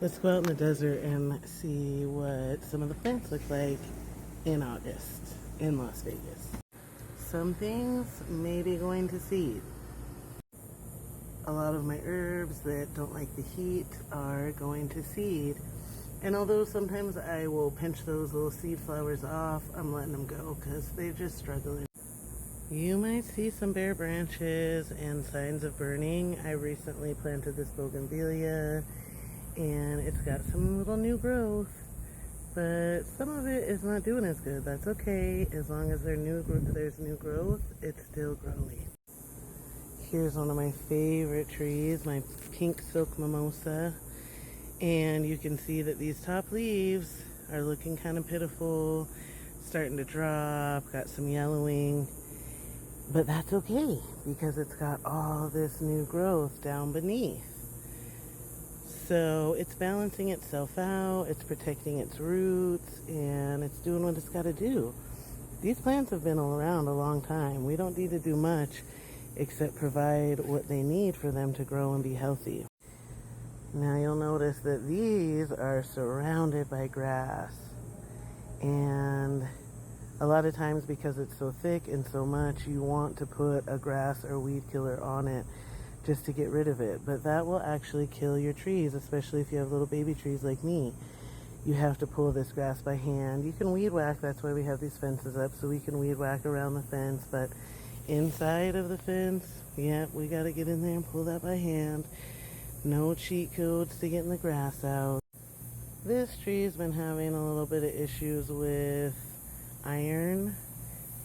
Let's go out in the desert and see what some of the plants look like in August in Las Vegas. Some things may be going to seed. A lot of my herbs that don't like the heat are going to seed. And although sometimes I will pinch those little seed flowers off, I'm letting them go because they're just struggling. You might see some bare branches and signs of burning. I recently planted this bougainvillea and it's got some little new growth, but some of it is not doing as good. That's okay. As long as there's new growth, it's still growing. Here's one of my favorite trees, my pink silk mimosa. And you can see that these top leaves are looking kind of pitiful, starting to drop, got some yellowing. But that's okay because it's got all this new growth down beneath. So it's balancing itself out, it's protecting its roots, and it's doing what it's got to do. These plants have been around a long time. We don't need to do much except provide what they need for them to grow and be healthy. Now you'll notice that these are surrounded by grass. And a lot of times because it's so thick and so much, you want to put a grass or weed killer on it just to get rid of it. But that will actually kill your trees, especially if you have little baby trees like me. You have to pull this grass by hand. You can weed whack, that's why we have these fences up, so we can weed whack around the fence. But inside of the fence, yeah, we got to get in there and pull that by hand. No cheat codes to getting the grass out. This tree's been having a little bit of issues with iron.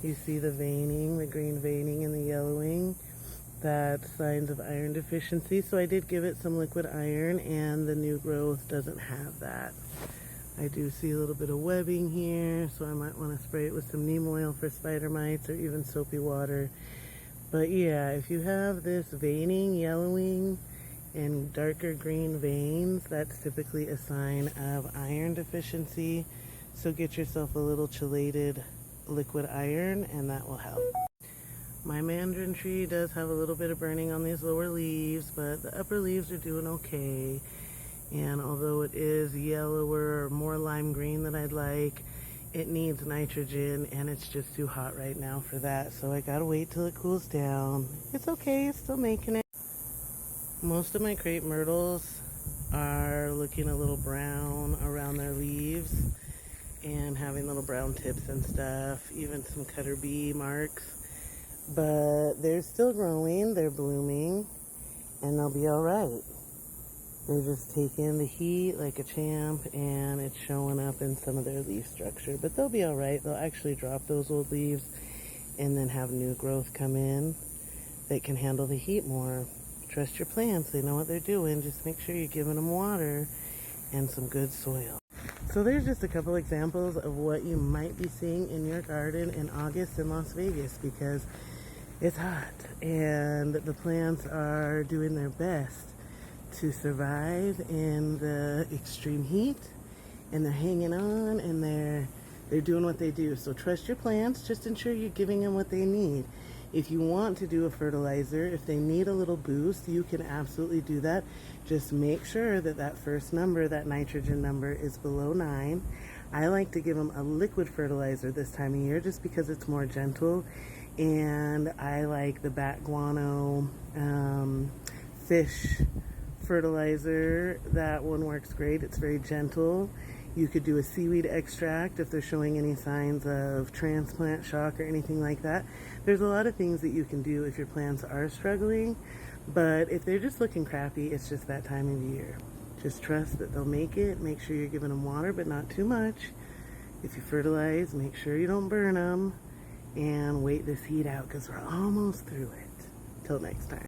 You see the veining, the green veining and the yellowing. That's signs of iron deficiency. So I did give it some liquid iron, and the new growth doesn't have that. I do see a little bit of webbing here, so I might want to spray it with some neem oil for spider mites or even soapy water. But yeah, if you have this veining, yellowing, and darker green veins, that's typically a sign of iron deficiency. So get yourself a little chelated liquid iron and that will help. My mandarin tree does have a little bit of burning on these lower leaves, but the upper leaves are doing okay. And although it is yellower or more lime green than I'd like, it needs nitrogen and it's just too hot right now for that. So I gotta wait till it cools down. It's okay, it's still making it. Most of my crepe myrtles are looking a little brown around their leaves and having little brown tips and stuff, even some cutter bee marks. But they're still growing, they're blooming, and they'll be all right. They're just taking the heat like a champ, and it's showing up in some of their leaf structure. But they'll be all right. They'll actually drop those old leaves and then have new growth come in that can handle the heat more. Trust your plants, they know what they're doing. Just make sure you're giving them water and some good soil. So there's just a couple examples of what you might be seeing in your garden in August in Las Vegas, because it's hot and the plants are doing their best to survive in the extreme heat, and they're hanging on and they're doing what they do. So trust your plants, just ensure you're giving them what they need. If you want to do a fertilizer, if they need a little boost, you can absolutely do that. Just make sure that that first number, that nitrogen number, is below 9. I like to give them a liquid fertilizer this time of year just because it's more gentle. And I like the bat guano fish fertilizer. That one works great. It's very gentle. You could do a seaweed extract if they're showing any signs of transplant shock or anything like that. There's a lot of things that you can do if your plants are struggling, but if they're just looking crappy, it's just that time of year. Just trust that they'll make it. Make sure you're giving them water, but not too much. If you fertilize, make sure you don't burn them, and wait this heat out because we're almost through it. Till next time.